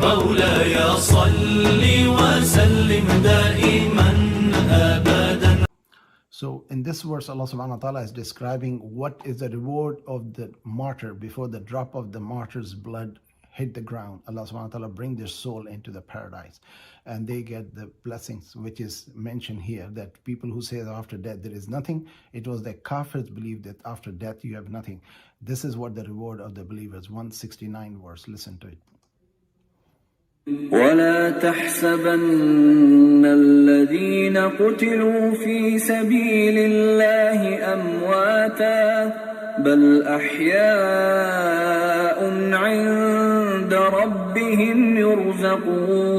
مولاي صل وسلم دائما أبدا. So in this verse, Allah subhanahu wa ta'ala is describing what is the reward of the martyr before the drop of the martyr's blood hit the ground. Allah subhanahu wa ta'ala bring their soul into the paradise and they get the blessings, which is mentioned here, that people who say that after death there is nothing, it was the kafirs believe that after death you have nothing. This is what the reward of the believers. 169 verse, listen to it. ولا تحسبن الذين قتلوا في سبيل الله أمواتا بل أحياء عند ربهم يرزقون.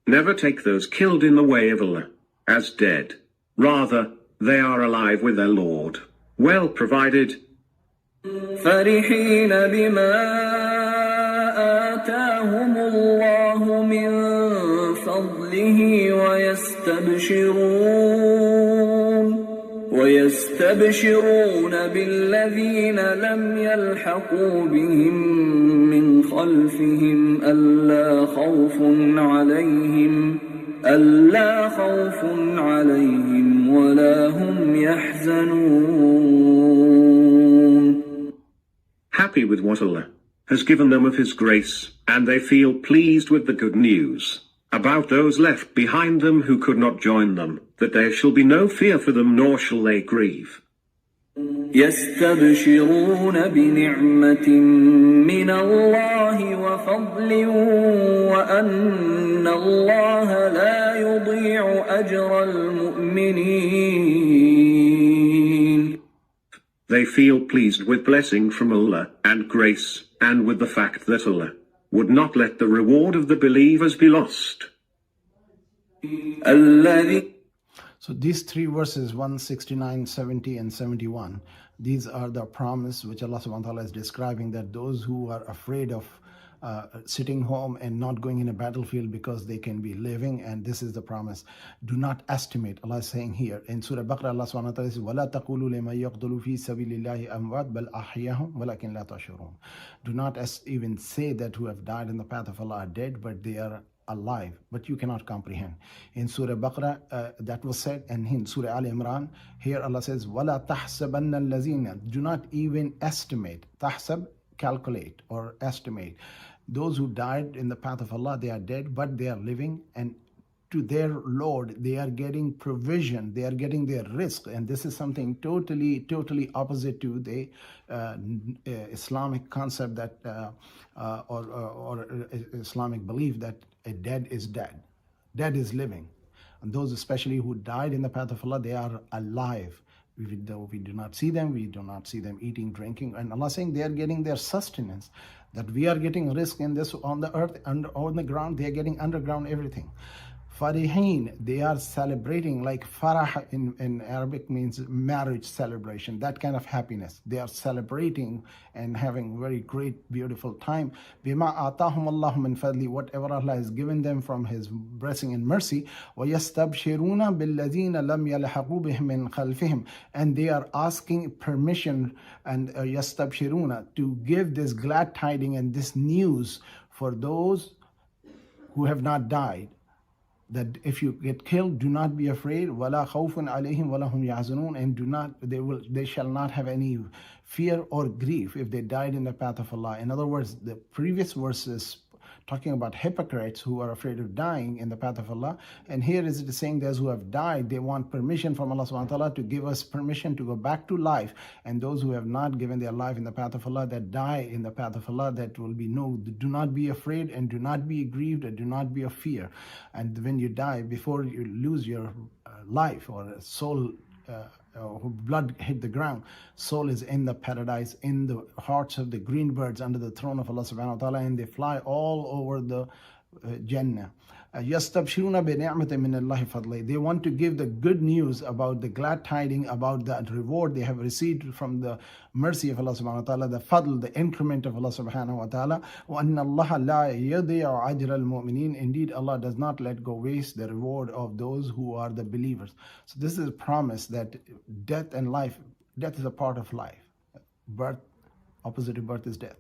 Never take those killed in the way of Allah as dead. Rather, they are alive with their Lord, well provided. فرحين بما آتاهم الله من فضله ويستبشرون بالذين لم يلحقوا بهم من خلفهم ألا خوف عليهم ولا هم يحزنون. Happy with what Allah has given them of His grace, and they feel pleased with the good news about those left behind them who could not join them, that there shall be no fear for them, nor shall they grieve. يستبشرون بنعمة من الله وفضل وأن الله لا يضيع أجر المؤمنين. They feel pleased with blessing from Allah and grace, and with the fact that Allah would not let the reward of the believers be lost. So these three verses, 169, 70 and 71, these are the promise which Allah subhanahu wa ta'ala is describing, that those who are afraid of sitting home and not going in a battlefield because they can be living, and this is the promise. Do not estimate. Allah is saying here in Surah Baqarah, Allah subhanahu wa ta'ala says, وَلَا تَقُولُوا لِمَنْ يَقْتُلُ فِي سَبِيلِ اللَّهِ أَمْوَاتٌ بَلْ أَحْيَاءٌ وَلَكِنْ لَا تَشْعُرُونَ. Do not even say that who have died in the path of Allah are dead, but they are alive, but you cannot comprehend. In Surah Baqarah, that was said, and in Surah Al-Imraan, here Allah says, وَلَا تَحْسَبَنَّ الَّذِينَ. Do not even estimate. Tahsab, calculate or estimate. Those who died in the path of Allah, they are dead, but they are living, and to their Lord they are getting provision, they are getting their rizq. And this is something totally opposite to the Islamic concept that or Islamic belief that a dead is dead, dead is living. And those especially who died in the path of Allah, they are alive. We do not see them, we do not see them eating, drinking, and Allah saying they are getting their sustenance, that we are getting risk in this on the earth and on the ground, they are getting underground everything. Farihin, they are celebrating, like farah in Arabic means marriage celebration, that kind of happiness. They are celebrating and having very great, beautiful time. Bima atahum Allah min fadli, whatever Allah has given them from His blessing and mercy. وَيَسْتَبْشِرُونَ بِالَّذِينَ لَمْ يَلْحَقُوا بِهِمْ مِنْ خَلْفِهِمْ. And they are asking permission and يَسْتَبْشِرُونَ to give this glad tiding and this news for those who have not died, that if you get killed, do not be afraid. وَلَا خَوْفٌ عَلَيْهِمْ وَلَا هُمْ يَحْزَنُونَ. And they shall not have any fear or grief if they died in the path of Allah. In other words, the previous verses talking about hypocrites who are afraid of dying in the path of Allah, and here is it saying those who have died, they want permission from Allah subhanahu wa ta'ala to give us permission to go back to life. And those who have not given their life in the path of Allah, that die in the path of Allah, that will be do not be afraid and do not be grieved and do not be of fear. And when you die, before you lose your life or soul, blood hit the ground, soul is in the paradise, in the hearts of the green birds under the throne of Allah subhanahu wa ta'ala, and they fly all over the Jannah. يَسْتَبْشِرُونَ بِنِعْمَةٍ مِّنَ اللَّهِ فَضْلِهِ. They want to give the good news about the glad tiding, about the reward they have received from the mercy of Allah subhanahu wa ta'ala, the fadl, the increment of Allah subhanahu wa ta'ala. وَأَنَّ اللَّهَ لَا يَضِيعُ أَجْرَ الْمُؤْمِنِينَ. Indeed, Allah does not let go waste the reward of those who are the believers. So this is a promise that death and life, death is a part of life. Birth, opposite of birth is death.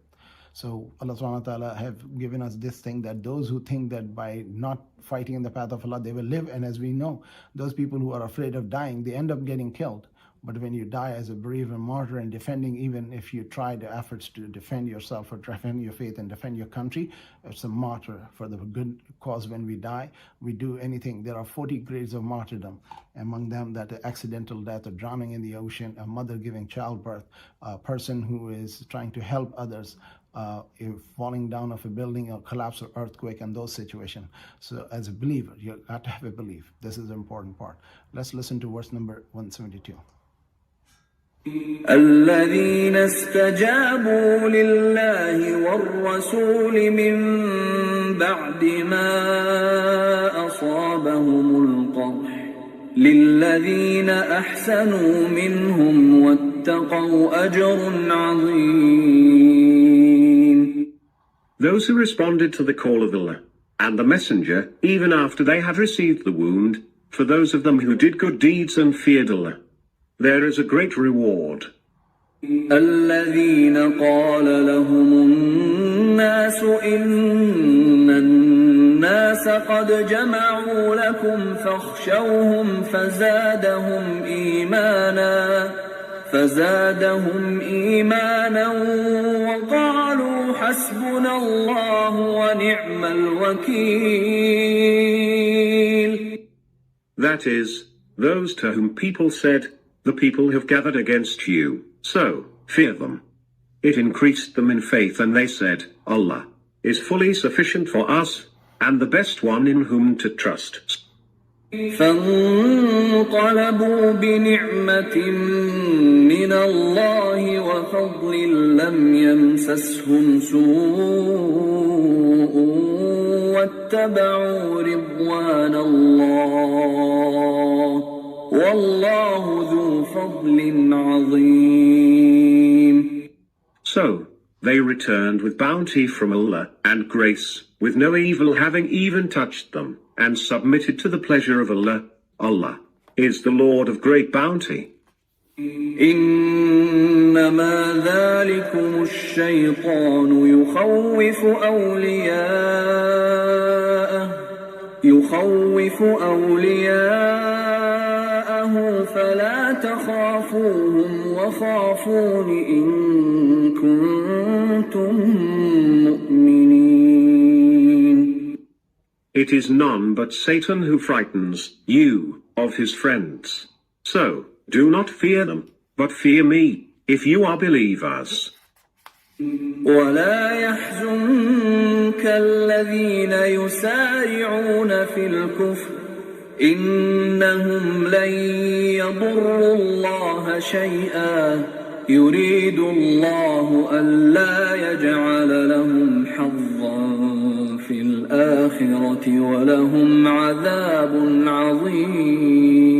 So Allah subhanahu wa ta'ala have given us this thing, that those who think that by not fighting in the path of Allah they will live, and as we know, those people who are afraid of dying, they end up getting killed. But when you die as a brave and martyr and defending, even if you try the efforts to defend yourself or defend your faith and defend your country, it's a martyr for the good cause. When we die, we do anything. There are 40 grades of martyrdom. Among them, that accidental death or drowning in the ocean, a mother giving childbirth, a person who is trying to help others, if falling down of a building or collapse or earthquake, and those situations. So as a believer, you got to have a belief. This is the important part. Let's listen to verse number 172. الذين استجابوا لله والرسول من بعد ما أصابهم القرح للذين أحسنوا منهم واتقوا أجر عظيم. Those who responded to the call of Allah and the Messenger, even after they had received the wound, for those of them who did good deeds and feared Allah, there is a great reward. الذين قال لهم الناس إن الناس قد جمعوا لكم فاخشوهم فزادهم إيمانا وقالوا حسبنا الله ونعم الوكيل. That is, those to whom people said, the people have gathered against you, so fear them. It increased them in faith, and they said, Allah is fully sufficient for us, and the best one in whom to trust. فانقلبوا بنعمة من الله وفضل لم يمسسهم سوء واتبعوا رضوان الله والله ذو فضل عظيم. So they returned with bounty from Allah and grace, with no evil having even touched them, and submitted to the pleasure of Allah. Allah is the Lord of great bounty. إنما ذلكم الشيطان يخوف أولياءه فلا تخافوهم وخافون إن كنتم مؤمنين. It is none but Satan who frightens you of his friends. So, do not fear them, but fear me, if you are believers. ولا يحزنك الذين يسارعون في الكفر إنهم لن يضروا الله شيئا يريد الله ألا يجعل لهم حظا في الآخرة ولهم عذاب عظيم.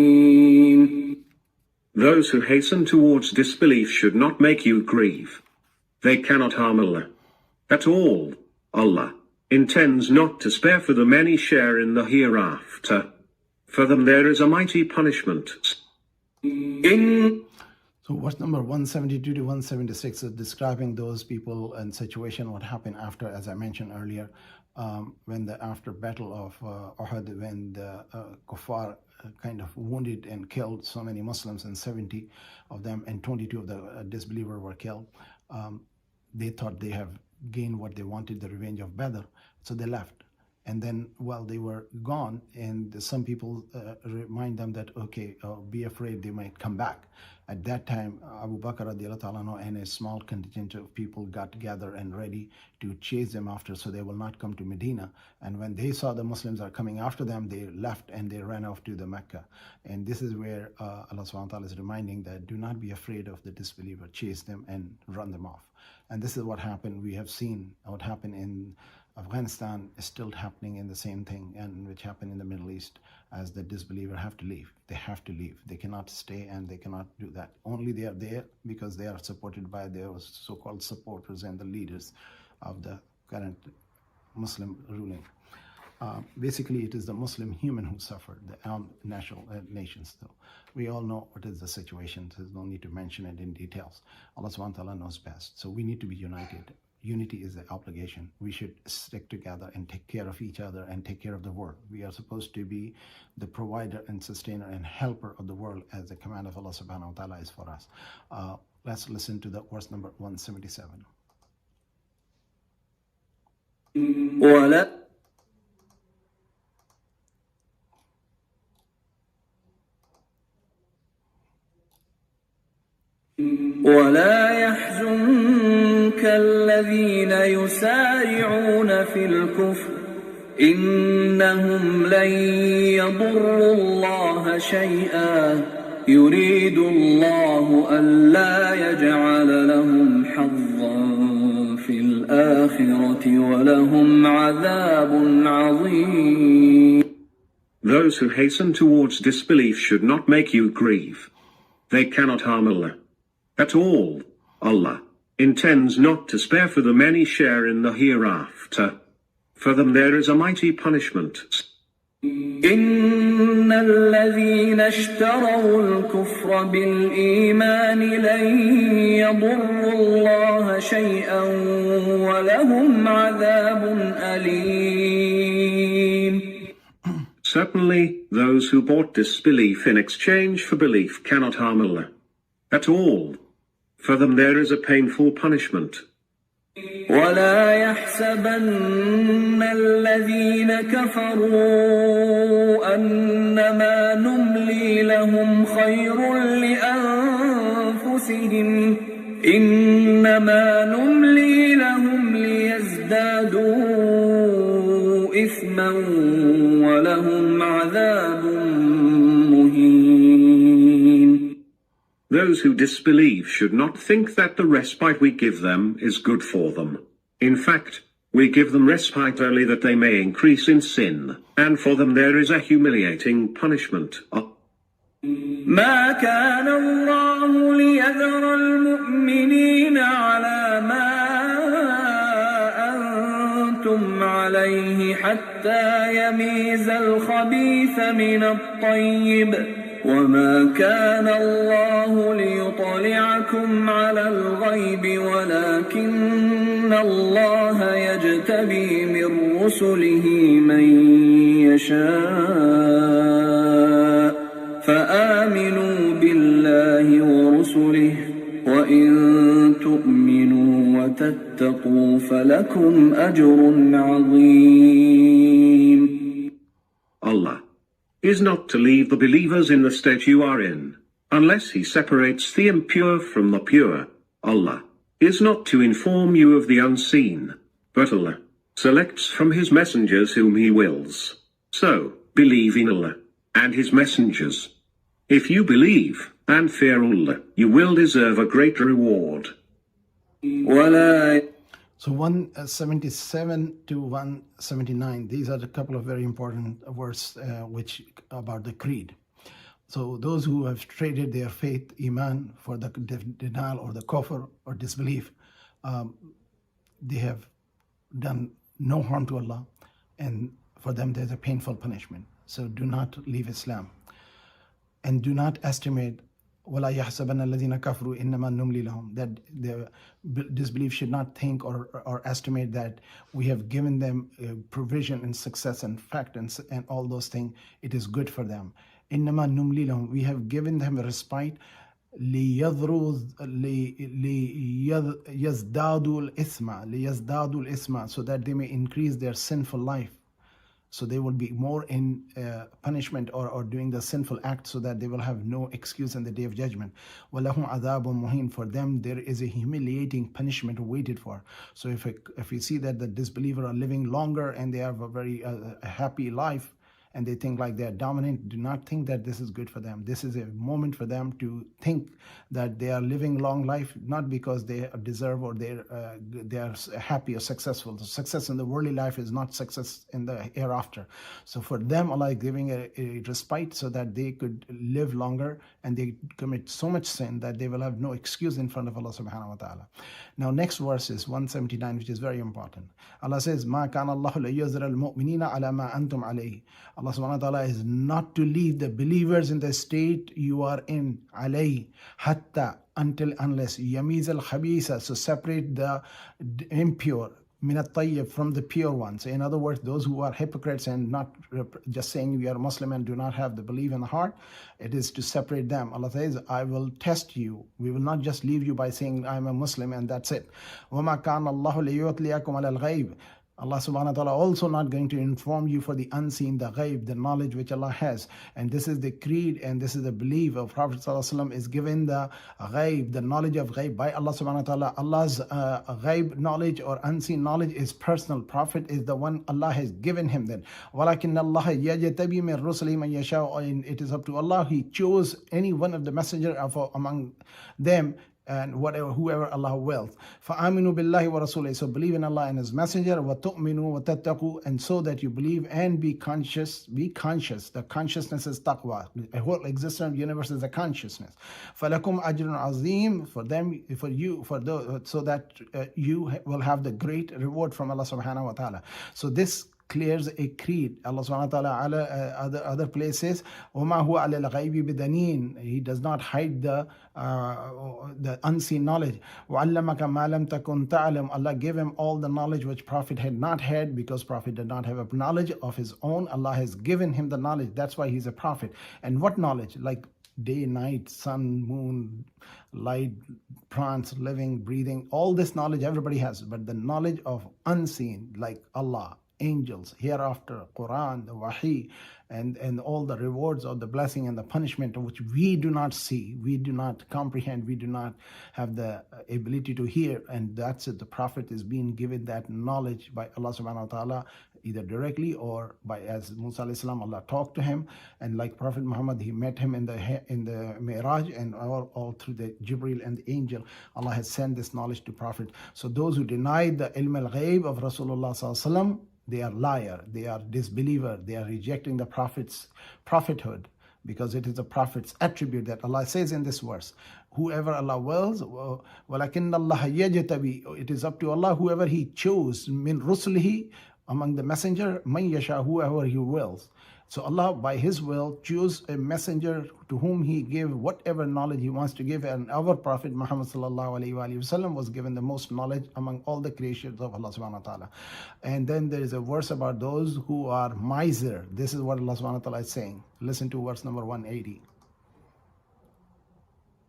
Those who hasten towards disbelief should not make you grieve. They cannot harm Allah at all. Allah intends not to spare for them any share in the hereafter. For them there is a mighty punishment. So verse number 172 to 176 is describing those people and situation, what happened after, as I mentioned earlier, when the after battle of Uhud, when the kuffar kind of wounded and killed so many Muslims, and 70 of them and 22 of the disbelievers were killed. They thought they have gained what they wanted, the revenge of Badr, so they left. And then while they were gone, and some people remind them that, okay, be afraid, they might come back. At that time, Abu Bakr radiallahu ta'ala anhu and a small contingent of people got together and ready to chase them after, so they will not come to Medina. And when they saw the Muslims are coming after them, they left and they ran off to the Mecca. And this is where Allah subhanahu wa ta'ala is reminding that do not be afraid of the disbeliever, chase them and run them off. And this is what happened. We have seen what happened in Afghanistan is still happening in the same thing, and which happened in the Middle East, as the disbeliever have to leave. They have to leave. They cannot stay, and they cannot do that. Only they are there because they are supported by their so-called supporters and the leaders of the current Muslim ruling. Basically, it is the Muslim human who suffered, the national nations. So we all know what is the situation. There's no need to mention it in details. Allah subhanahu wa ta'ala knows best. So we need to be united. unity is the obligation. We should stick together and take care of each other and take care of the world. We are supposed to be the provider and sustainer and helper of the world, as the command of Allah subhanahu wa ta'ala is for us. Let's listen to the verse number 177. ولا يحزنك الذين يسارعون في الكفر إنهم لن يضروا الله شيئا يريد الله ألا يجعل لهم حظا في الآخرة ولهم عذاب عظيم. Those who hasten towards disbelief should not make you grieve. They cannot harm Allah at all. Allah intends not to spare for them any share in the hereafter. For them there is a mighty punishment. إن الذين اشتروا الكفر بالإيمان لن يضروا الله شيئا ولهم عذاب أليم. Certainly, those who bought disbelief in exchange for belief cannot harm Allah at all. For them there is a painful punishment. ولا يحسبن الذين كفروا أنما نملي لهم خير لأنفسهم إنما نملي لهم ليزدادوا إثما ولهم عذاب مهين. Those who disbelieve should not think that the respite we give them is good for them. In fact, we give them respite only that they may increase in sin, and for them there is a humiliating punishment. ما كان الله ليذر المؤمنين على ما أنتم عليه حتى يميز الخبيث من الطيب وما كان الله ليطلعكم على الغيب ولكن الله يجتبي من رسله من يشاء فآمنوا بالله ورسله وإن تؤمنوا وتتقوا فلكم أجر عظيم. Allah is not to leave the believers in the state you are in, unless He separates the impure from the pure. Allah is not to inform you of the unseen, but Allah selects from His messengers whom He wills. So, believe in Allah and His messengers. If you believe and fear Allah, you will deserve a great reward. So 177 to 179, these are a couple of very important verses which about the creed. So those who have traded their faith, iman, for the denial or the kufr or disbelief, they have done no harm to Allah, and for them there's a painful punishment. So do not leave Islam, and do not estimate وَلَا يَحْسَبَنَّ الَّذِينَ كَفْرُوا إِنَّمَا نُمْلِي لَهُمْ, that the disbelief should not think or estimate that we have given them provision and success and fact and all those things. It is good for them. إِنَّمَا نُمْلِي لَهُمْ, we have given them a respite لِيَزْدَادُوا الْإِثْمَ, so that they may increase their sinful life. So they will be more in punishment or doing the sinful act, so that they will have no excuse in the day of judgment. وَلَهُمْ عَذَابٌ مُهِينٌ, for them there is a humiliating punishment waited for. So if we see that the disbeliever are living longer and they have a very happy life, and they think like they are dominant, do not think that this is good for them. This is a moment for them to think that they are living long life, not because they deserve or they are happy or successful. The success in the worldly life is not success in the hereafter. So for them, Allah is giving a respite so that they could live longer, and they commit so much sin that they will have no excuse in front of Allah subhanahu wa ta'ala. Now next verse is 179, which is very important. Allah says, مَا كَانَ اللَّهُ لِيَذْرَ الْمُؤْمِنِينَ عَلَى مَا أَنْتُمْ عَلَيْهِ. Allah subhanahu wa ta'ala is not to leave the believers in the state you are in, alayhi, hatta, unless, yamiz al-khabisa, so separate the impure, min at-tayyib, from the pure ones. In other words, those who are hypocrites and not just saying we are Muslim and do not have the belief in the heart, it is to separate them. Allah says, I will test you. We will not just leave you by saying I'm a Muslim and that's it. وَمَا كَانَ اللَّهُ لِيُطْلِعَكُمْ عَلَى الْغَيْبِ. Allah subhanahu wa ta'ala also not going to inform you for the unseen, the ghaib, the knowledge which Allah has. And this is the creed and this is the belief of Prophet sallallahu alaihi wasallam, is given the ghaib, the knowledge of ghaib by Allah subhanahu wa ta'ala. Allah's ghaib knowledge or unseen knowledge is personal. Prophet is the one Allah has given him then. وَلَكِنَّ اللَّهَ يَجْتَبِي مِنْ رُسُلِهِ مَنْ يَشَاءُ. And it is up to Allah. He chose any one of the messenger among them, and whoever Allah wills. فَآمِنُوا بِاللَّهِ وَرَسُولِهِ. So believe in Allah and His Messenger. وَتُؤْمِنُوا وَتَتَّقُوا. And so that you believe and be conscious. Be conscious. The consciousness is taqwa. The whole existence of the universe is a consciousness. فَلَكُمْ أَجْرٌ عَظِيمٌ. For them, for you, for those, so that you will have the great reward from Allah subhanahu wa ta'ala. So this clears a creed. Allah subhanahu wa ta'ala other places, وَمَا هُوَ عَلَى الْغَيْبِ بِدَنِينَ. He does not hide the unseen knowledge. وَعَلَّمَكَ مَا لَمْ تَكُنْ تَعْلَمْ. Allah gave him all the knowledge which Prophet had not had, because Prophet did not have a knowledge of his own. Allah has given him the knowledge. That's why he's a Prophet. And what knowledge? Like day, night, sun, moon, light, plants, living, breathing, all this knowledge everybody has. But the knowledge of unseen, like Allah, angels, hereafter, Quran, the Wahi, and all the rewards of the blessing and the punishment, which we do not see, we do not comprehend, we do not have the ability to hear. And that's it. The Prophet is being given that knowledge by Allah subhanahu wa ta'ala, either directly or by, as Musa alayhi salam, Allah talked to him, and like Prophet Muhammad, he met him in the Mi'raj, and all through the Jibreel and the angel, Allah has sent this knowledge to Prophet. So those who deny the ilm al-ghaib of Rasulullah sallallahu alaihi wasallam, they are liar, they are disbeliever, they are rejecting the Prophet's prophethood, because it is the Prophet's attribute that Allah says in this verse, whoever Allah wills, وَلَكِنَّ اللَّهَ يَجْتَبِي. It is up to Allah, whoever He chose, min rusulihi, among the messenger, man yasha, whoever He wills. So Allah, by His will, choose a messenger to whom He gave whatever knowledge He wants to give. And our Prophet Muhammad sallallahu alaihi wasallam was given the most knowledge among all the creations of Allah subhanahu wa ta'ala. And then there is a verse about those who are miser. This is what Allah subhanahu wa ta'ala is saying. Listen to verse number 180.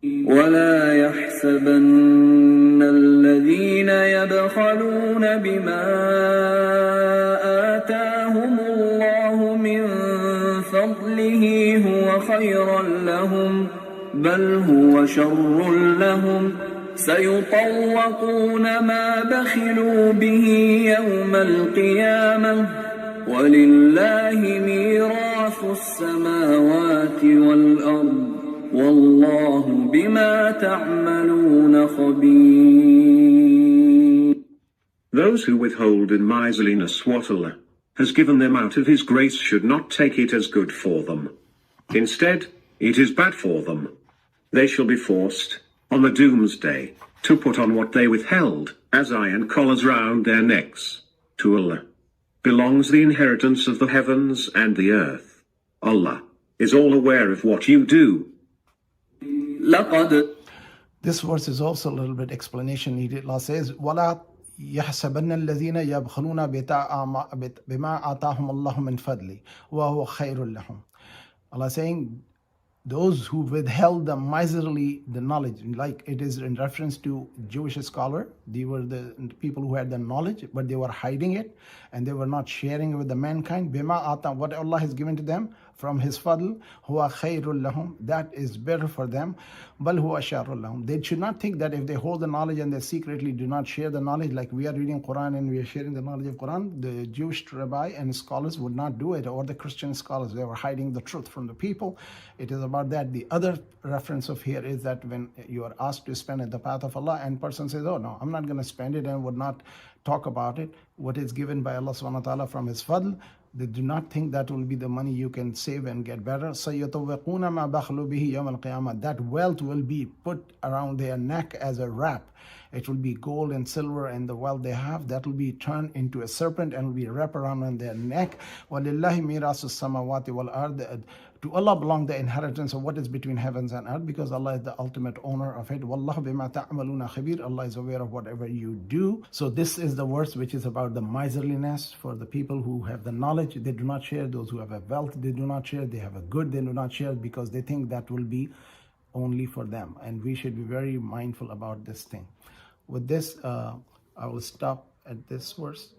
ولا يحسبن الذين يبخلون بما آتاهم الله من فضله هو خيرا لهم بل هو شر لهم سيطوقون ما بخلوا به يوم القيامة ولله ميراث السماوات والأرض والله بما تعملون خبير. Those who withhold in miserliness what Allah has given them out of His grace should not take it as good for them. Instead, it is bad for them. They shall be forced, on the doomsday, to put on what they withheld, as iron collars round their necks. To Allah belongs the inheritance of the heavens and the earth. Allah is all aware of what you do. This verse is also a little bit explanation needed. Allah says, وَلَا يَحْسَبَنَّ الَّذِينَ يَبْخَلُونَ بِمَا آتَاهُمُ اللَّهُ مِنْ فَضْلِهِ وَهُوَ خَيْرٌ لَهُمْ. Allah saying, those who withheld the miserly the knowledge, like it is in reference to Jewish scholar, they were the people who had the knowledge, but they were hiding it and they were not sharing it with the mankind. Bima atam, what Allah has given to them from His fadl, huwa khairul lahum, that is better for them. Bal huwa sharrul lahum. They should not think that if they hold the knowledge and they secretly do not share the knowledge, like we are reading Quran and we are sharing the knowledge of Quran, the Jewish rabbi and scholars would not do it, or the Christian scholars, they were hiding the truth from the people. It is about that. The other reference of here is that when you are asked to spend in the path of Allah and person says, oh no, I'm not going to spend it, and would not talk about it, what is given by Allah subhanahu wa ta'ala from His fadl, they do not think that will be the money you can save and get better. سَيَطَوَّقُونَ مَا بَخْلُوا بِهِ يَوْمَ الْقِيَامَةِ. That wealth will be put around their neck as a wrap. It will be gold and silver, and the wealth they have, that will be turned into a serpent and will be wrapped around on their neck. وَلِلَّهِ مِيرَاثُ السَّمَاوَاتِ وَالْأَرْضِ. To Allah belong the inheritance of what is between heavens and earth, because Allah is the ultimate owner of it. وَاللَّهُ بِمَا تَعْمَلُونَ خَبِيرٌ. Allah is aware of whatever you do. So this is the verse which is about the miserliness for the people who have the knowledge. They do not share. Those who have a wealth, they do not share. They have a good, they do not share, because they think that will be only for them. And we should be very mindful about this thing. With this, I will stop at this verse.